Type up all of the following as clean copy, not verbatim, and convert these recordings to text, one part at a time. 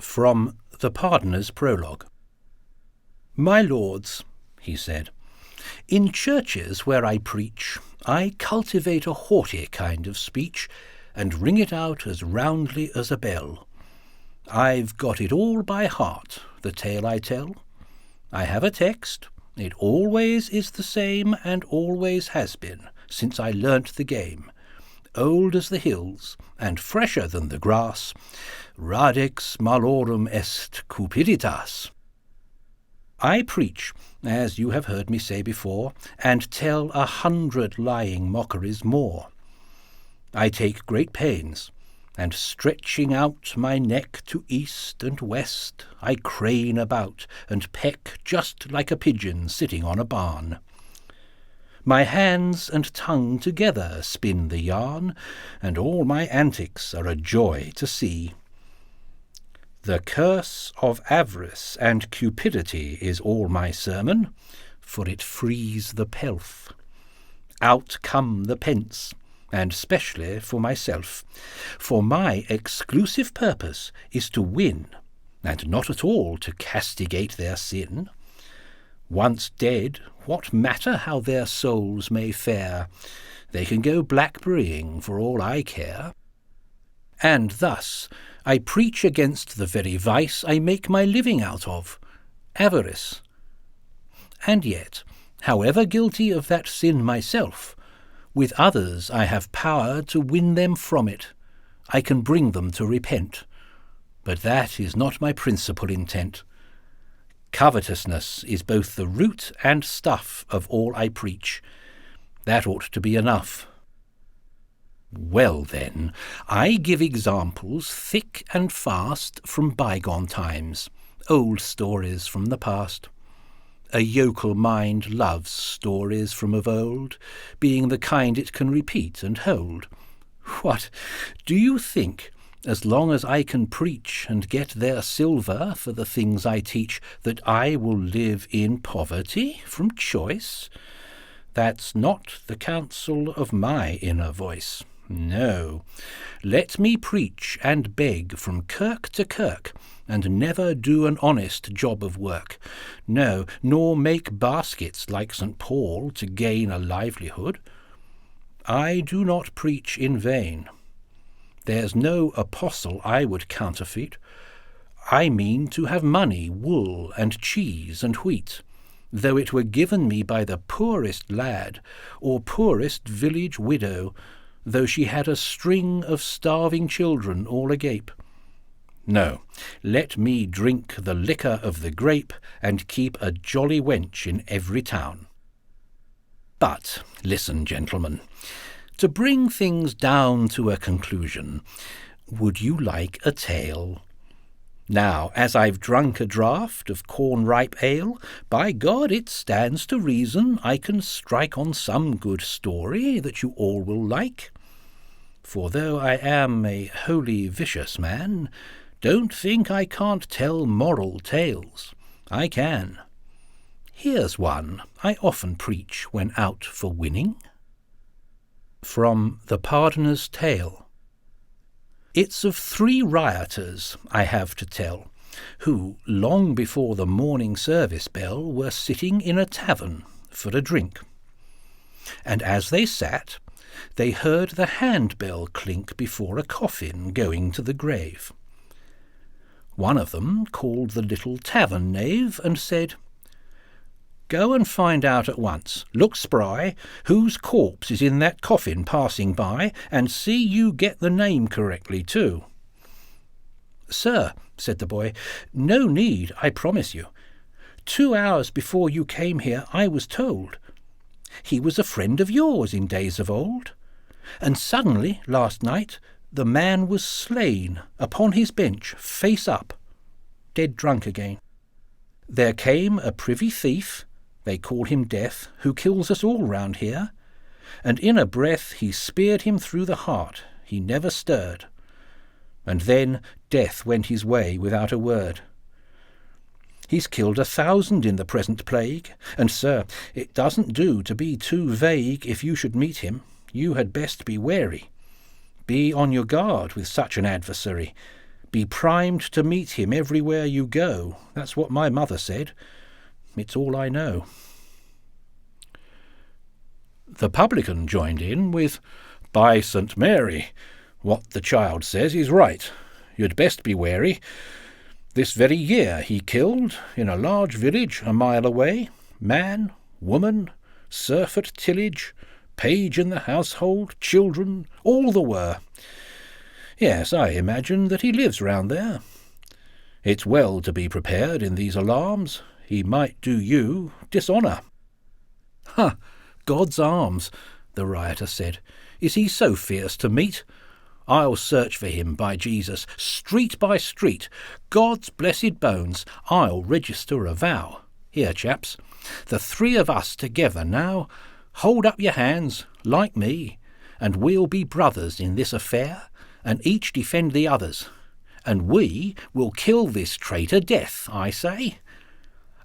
From the Pardoner's Prologue. My lords, he said, in churches where I preach, I cultivate a haughty kind of speech, and ring it out as roundly as a bell. I've got it all by heart, the tale I tell. I have a text, it always is the same, and always has been, since I learnt the game. Old as the hills, and fresher than the grass, Radix malorum est cupiditas. I preach, as you have heard me say before, and tell 100 lying mockeries more. I take great pains, and stretching out my neck to east and west, I crane about, and peck just like a pigeon sitting on a barn. My hands and tongue together spin the yarn, and all my antics are a joy to see. The curse of avarice and cupidity is all my sermon, for it frees the pelf. Out come the pence, and specially for myself, for my exclusive purpose is to win, and not at all to castigate their sin. Once dead, what matter how their souls may fare? They can go blackberrying for all I care. And thus I preach against the very vice I make my living out of, avarice. And yet, however guilty of that sin myself, with others I have power to win them from it. I can bring them to repent. But that is not my principal intent. Covetousness is both the root and stuff of all I preach. That ought to be enough. Well, then, I give examples thick and fast from bygone times, old stories from the past. A yokel mind loves stories from of old, being the kind it can repeat and hold. What, do you think, as long as I can preach and get their silver for the things I teach, that I will live in poverty from choice? That's not the counsel of my inner voice. No, let me preach and beg from kirk to kirk, and never do an honest job of work. No, nor make baskets like St. Paul to gain a livelihood. I do not preach in vain. There's no apostle I would counterfeit. I mean to have money, wool, and cheese, and wheat, though it were given me by the poorest lad, or poorest village widow, though she had a string of starving children all agape. No, let me drink the liquor of the grape, and keep a jolly wench in every town. But listen, gentlemen, to bring things down to a conclusion, would you like a tale? Now, as I've drunk a draught of corn-ripe ale, by God it stands to reason I can strike on some good story that you all will like. For though I am a wholly vicious man, don't think I can't tell moral tales. I can. Here's one I often preach when out for winning. From the Pardoner's Tale. It's of 3 rioters I have to tell, who, long before the morning service bell, were sitting in a tavern for a drink. And as they sat, they heard the handbell clink before a coffin going to the grave. One of them called the little tavern knave and said, "Go and find out at once, look spry, whose corpse is in that coffin passing by, and see you get the name correctly too." "Sir," said the boy, "no need, I promise you. 2 hours before you came here I was told. He was a friend of yours in days of old. And suddenly, last night, the man was slain upon his bench, face up, dead drunk again. There came a privy thief, they call him Death, who kills us all round here, and in a breath he speared him through the heart, he never stirred. And then Death went his way without a word. He's killed 1,000 in the present plague, and, sir, it doesn't do to be too vague if you should meet him. You had best be wary. Be on your guard with such an adversary. Be primed to meet him everywhere you go. That's what my mother said. It's all I know." The publican joined in with, "By St. Mary, what the child says is right. You'd best be wary. This very year he killed, in a large village a mile away, man, woman, serf at tillage, page in the household, children, all the were. Yes, I imagine that he lives round there. It's well to be prepared in these alarms. He might do you dishonour." "Ha! God's arms," the rioter said. "Is he so fierce to meet? I'll search for him, by Jesus, street by street. God's blessed bones, I'll register a vow. Here, chaps, the three of us together now. Hold up your hands, like me, and we'll be brothers in this affair, and each defend the others. And we will kill this traitor Death, I say.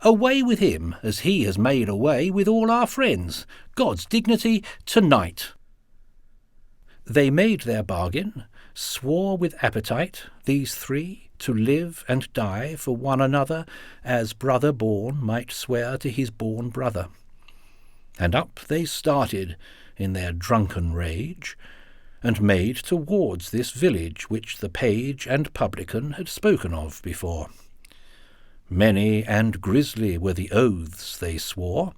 Away with him, as he has made away with all our friends. God's dignity tonight." They made their bargain, swore with appetite, these three, to live and die for one another, as brother born might swear to his born brother. And up they started in their drunken rage, and made towards this village which the page and publican had spoken of before. Many and grisly were the oaths they swore,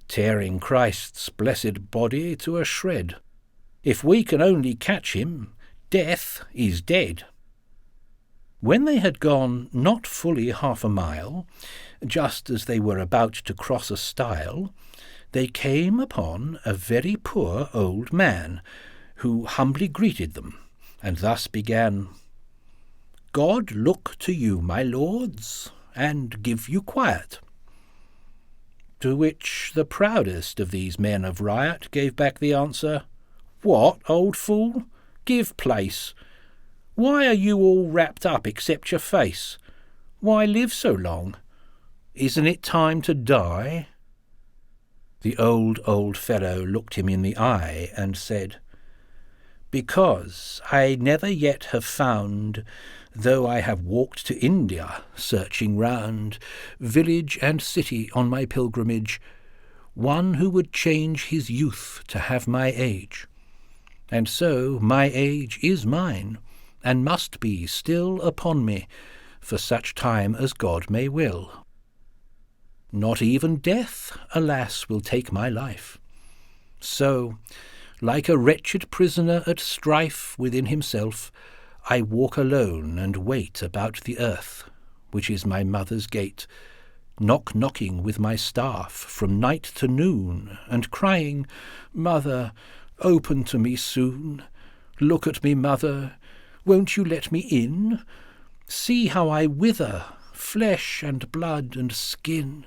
tearing Christ's blessed body to a shred. If we can only catch him, Death is dead. When they had gone not fully half a mile, just as they were about to cross a stile, they came upon a very poor old man, who humbly greeted them, and thus began, "God look to you, my lords, and give you quiet." To which the proudest of these men of riot gave back the answer, "What, old fool? Give place. Why are you all wrapped up except your face? Why live so long? Isn't it time to die?" The old fellow looked him in the eye and said, "Because I never yet have found, though I have walked to India, searching round village and city on my pilgrimage, one who would change his youth to have my age. And so my age is mine, and must be still upon me, for such time as God may will. Not even death, alas, will take my life. So, like a wretched prisoner at strife within himself, I walk alone and wait about the earth, which is my mother's gate, knocking with my staff from night to noon, and crying, 'Mother, open to me soon. Look at me, mother, won't you let me in? See how I wither, flesh and blood and skin.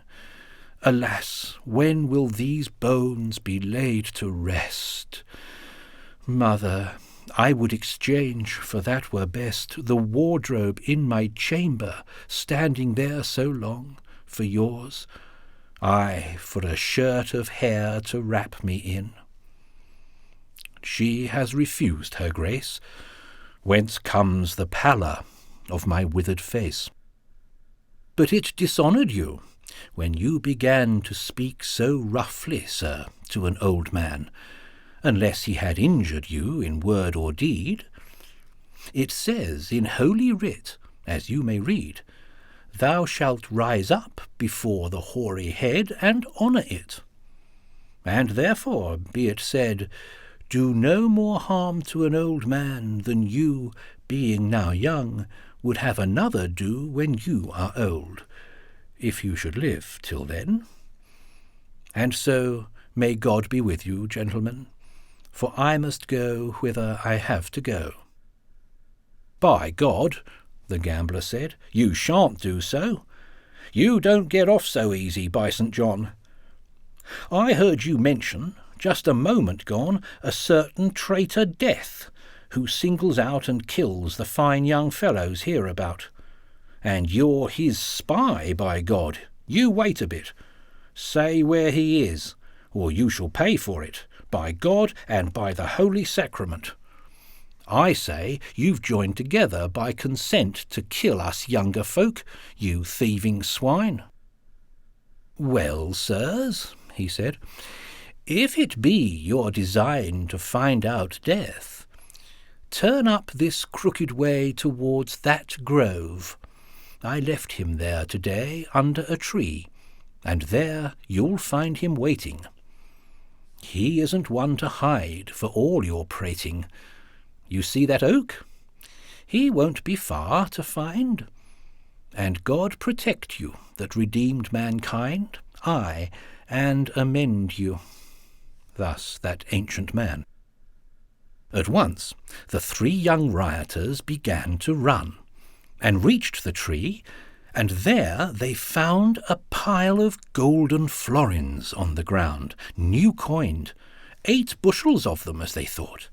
Alas, when will these bones be laid to rest? Mother, I would exchange, for that were best, the wardrobe in my chamber, standing there so long, for yours, ay, for a shirt of hair to wrap me in.' She has refused her grace, whence comes the pallor of my withered face. But it dishonoured you, when you began to speak so roughly, sir, to an old man, unless he had injured you in word or deed. It says in Holy Writ, as you may read, 'Thou shalt rise up before the hoary head and honour it.' And therefore, be it said, do no more harm to an old man than you, being now young, would have another do when you are old, if you should live till then. And so may God be with you, gentlemen, for I must go whither I have to go." "By God," the gambler said, "you shan't do so. You don't get off so easy, by St. John. I heard you mention, just a moment gone, a certain traitor Death, who singles out and kills the fine young fellows hereabout. And you're his spy, by God. You wait a bit. Say where he is, or you shall pay for it, by God and by the Holy Sacrament. I say you've joined together by consent to kill us younger folk, you thieving swine." "Well, sirs," he said, "if it be your design to find out death, turn up this crooked way towards that grove. I left him there today under a tree, and there you'll find him waiting. He isn't one to hide for all your prating. You see that oak? He won't be far to find. And God protect you that redeemed mankind, aye, and amend you." Thus that ancient man. At once the 3 young rioters began to run, and reached the tree, and there they found a pile of golden florins on the ground, new coined, 8 bushels of them, as they thought.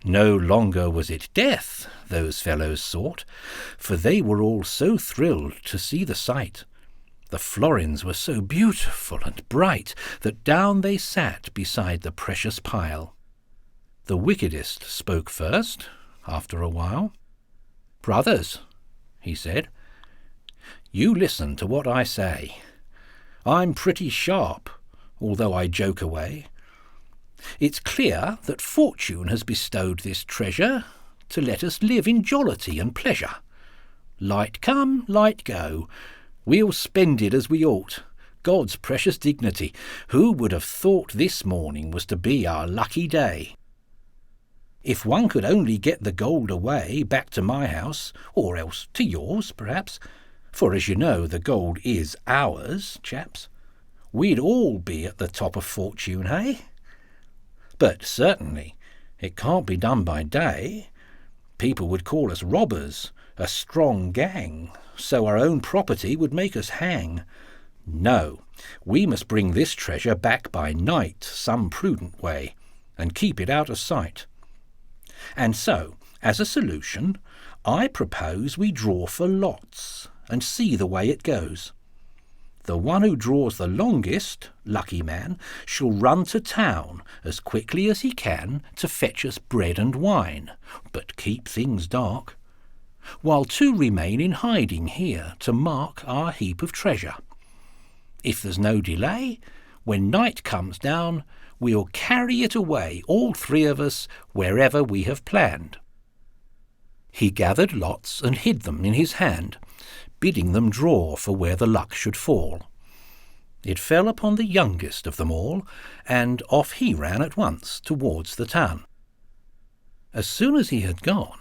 No longer was it death those fellows sought, for they were all so thrilled to see the sight. The florins were so beautiful and bright that down they sat beside the precious pile. The wickedest spoke first, after a while. "Brothers," he said, "you listen to what I say. I'm pretty sharp, although I joke away. It's clear that fortune has bestowed this treasure to let us live in jollity and pleasure. Light come, light go. We'll spend it as we ought. God's precious dignity. Who would have thought this morning was to be our lucky day? If one could only get the gold away back to my house, or else to yours, perhaps, for as you know the gold is ours, chaps, we'd all be at the top of fortune, hey? But certainly it can't be done by day. People would call us robbers, a strong gang, so our own property would make us hang. No, we must bring this treasure back by night some prudent way, and keep it out of sight. And so, as a solution, I propose we draw for lots, and see the way it goes. The one who draws the longest, lucky man, shall run to town as quickly as he can to fetch us bread and wine, but keep things dark, while 2 remain in hiding here to mark our heap of treasure. If there's no delay, when night comes down, we'll carry it away, all 3 of us, wherever we have planned." He gathered lots and hid them in his hand, bidding them draw for where the luck should fall. It fell upon the youngest of them all, and off he ran at once towards the town. As soon as he had gone,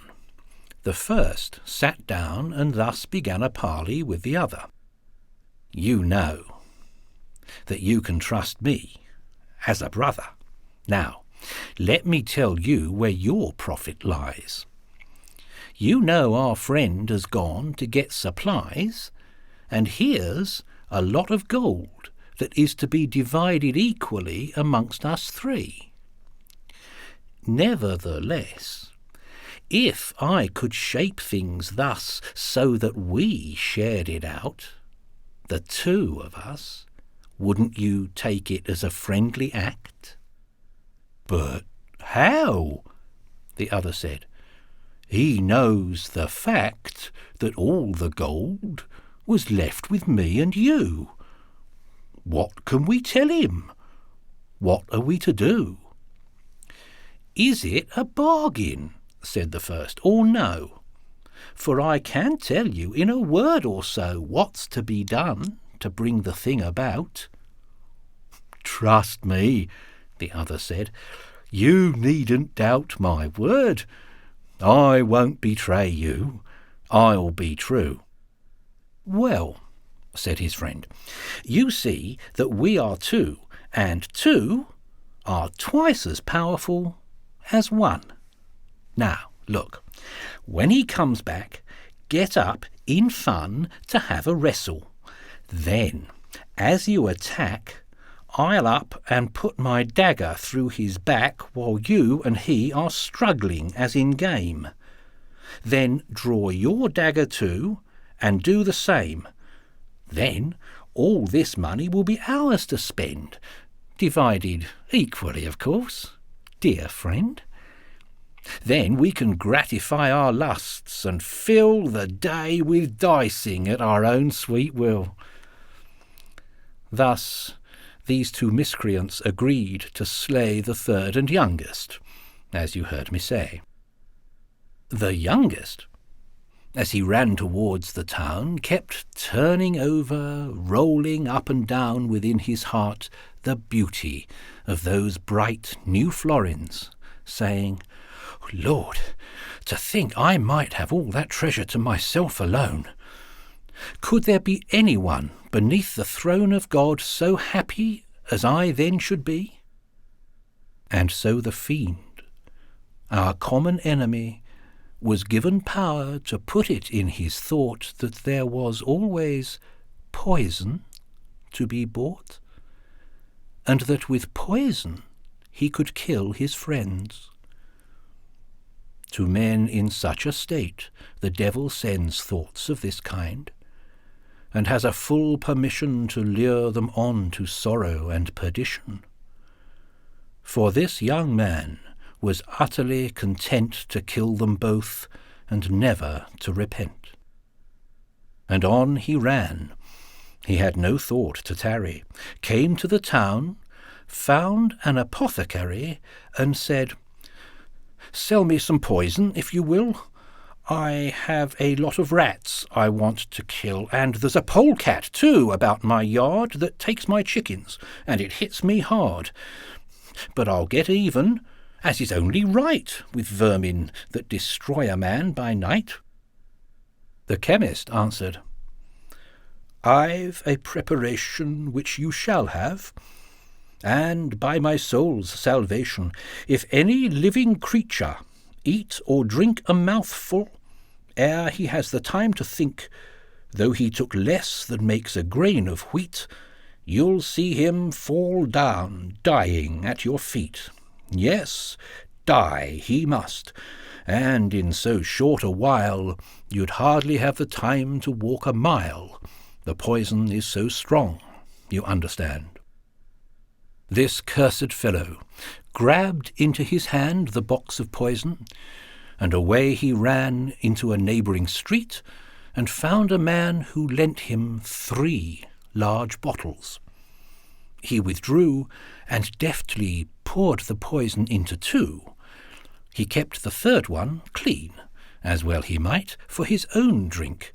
the first sat down and thus began a parley with the other. "You know that you can trust me as a brother. Now, let me tell you where your profit lies. You know our friend has gone to get supplies, and here's a lot of gold that is to be divided equally amongst us 3. Nevertheless, if I could shape things thus so that we shared it out, the 2 of us, wouldn't you take it as a friendly act?" "But how?" the other said. "He knows the fact that all the gold was left with me and you. What can we tell him? What are we to do?" "Is it a bargain," said the first, "or no? For I can tell you in a word or so what's to be done to bring the thing about." "Trust me," the other said, "you needn't doubt my word. I won't betray you. I'll be true." "Well," said his friend, "you see that we are 2, and 2 are twice as powerful as 1. Now, look, when he comes back, get up in fun to have a wrestle. Then, as you attack, I'll up and put my dagger through his back while you and he are struggling as in game. Then draw your dagger too, and do the same. Then all this money will be ours to spend, divided equally, of course, dear friend. Then we can gratify our lusts and fill the day with dicing at our own sweet will." Thus these two miscreants agreed to slay the third and youngest, as you heard me say. The youngest, as he ran towards the town, kept turning over, rolling up and down within his heart the beauty of those bright new florins, saying, "Lord, to think I might have all that treasure to myself alone! Could there be anyone beneath the throne of God so happy as I then should be?" And so the fiend, our common enemy, was given power to put it in his thought that there was always poison to be bought, and that with poison he could kill his friends. To men in such a state the devil sends thoughts of this kind, and has a full permission to lure them on to sorrow and perdition. For this young man was utterly content to kill them both, and never to repent. And on he ran. He had no thought to tarry, came to the town, found an apothecary, and said, "Sell me some poison, if you will. I have a lot of rats I want to kill, and there's a polecat, too, about my yard that takes my chickens, and it hits me hard. But I'll get even, as is only right, with vermin that destroy a man by night." The chemist answered, "I've a preparation which you shall have, and by my soul's salvation, if any living creature eat or drink a mouthful, ere he has the time to think, though he took less than makes a grain of wheat, you'll see him fall down, dying at your feet. Yes, die he must, and in so short a while you'd hardly have the time to walk a mile. The poison is so strong, you understand." This cursed fellow grabbed into his hand the box of poison, and away he ran into a neighbouring street, and found a man who lent him 3 large bottles. He withdrew, and deftly poured the poison into 2. He kept the third one clean, as well he might, for his own drink,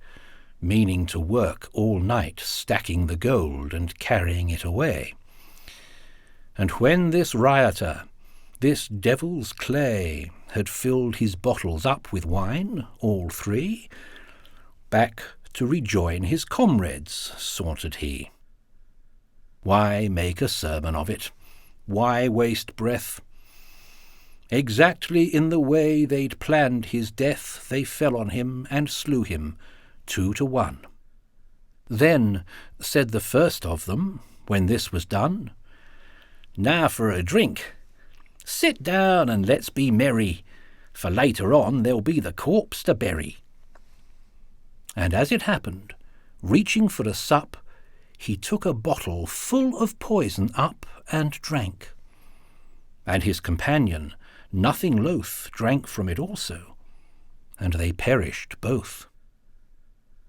meaning to work all night stacking the gold and carrying it away. And when this rioter, this devil's clay, had filled his bottles up with wine, all 3, back to rejoin his comrades sauntered he. Why make a sermon of it? Why waste breath? Exactly in the way they'd planned his death, they fell on him and slew him, 2 to 1. Then said the first of them, when this was done, "Now for a drink. Sit down and let's be merry, for later on there'll be the corpse to bury." And as it happened, reaching for a sup, he took a bottle full of poison up and drank. And his companion, nothing loath, drank from it also, and they perished both.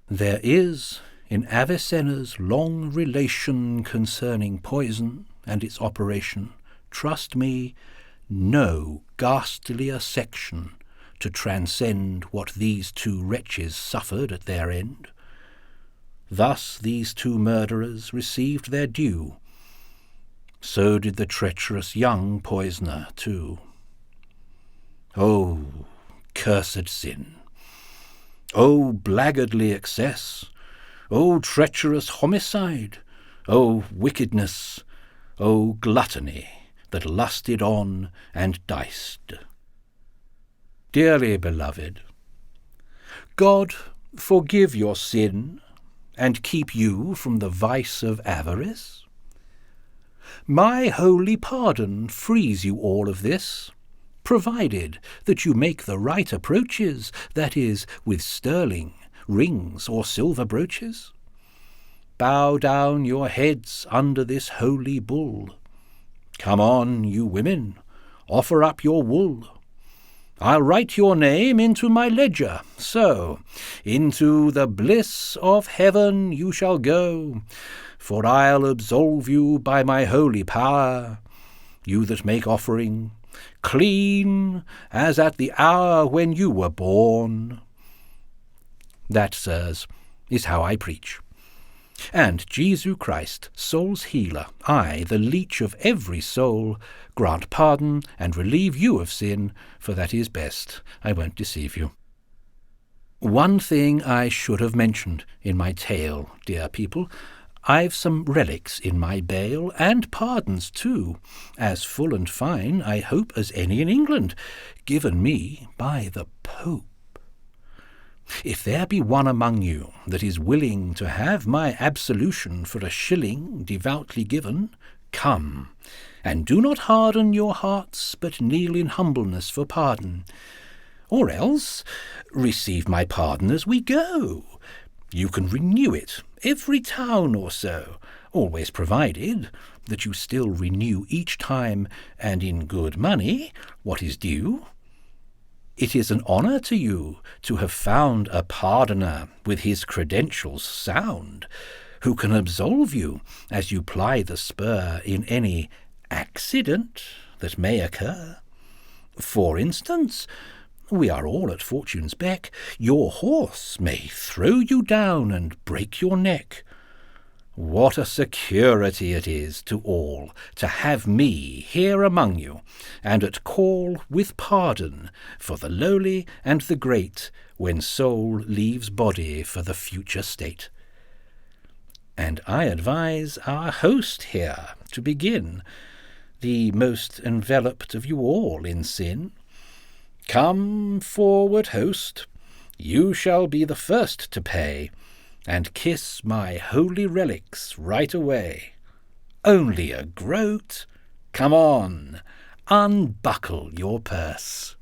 There is in Avicenna's long relation concerning poison and its operation, trust me, no ghastlier section to transcend what these 2 wretches suffered at their end. Thus these 2 murderers received their due. So did the treacherous young poisoner too. O cursed sin! O blackguardly excess! O treacherous homicide! O wickedness! O gluttony that lusted on and diced! Dearly beloved, God forgive your sin and keep you from the vice of avarice. My holy pardon frees you all of this, provided that you make the right approaches, that is, with sterling, rings, or silver brooches. Bow down your heads under this holy bull. Come on, you women, offer up your wool. I'll write your name into my ledger, so into the bliss of heaven you shall go, for I'll absolve you by my holy power, you that make offering, clean as at the hour when you were born. That, sirs, is how I preach. And Jesu Christ, soul's healer, I, the leech of every soul, grant pardon and relieve you of sin, for that is best. I won't deceive you. One thing I should have mentioned in my tale, dear people. I've some relics in my bale, and pardons too, as full and fine, I hope, as any in England, given me by the Pope. If there be one among you that is willing to have my absolution for a shilling devoutly given, come, and do not harden your hearts, but kneel in humbleness for pardon. Or else receive my pardon as we go. You can renew it every town or so, always provided that you still renew each time, and in good money, what is due. It is an honour to you to have found a pardoner with his credentials sound, who can absolve you as you ply the spur in any accident that may occur. For instance, we are all at fortune's beck. Your horse may throw you down and break your neck. What a security it is to all to have me here among you, and at call with pardon for the lowly and the great, when soul leaves body for the future state. And I advise our host here to begin, the most enveloped of you all in sin. Come forward, host, you shall be the first to pay, and kiss my holy relics right away. Only a groat? Come on, unbuckle your purse.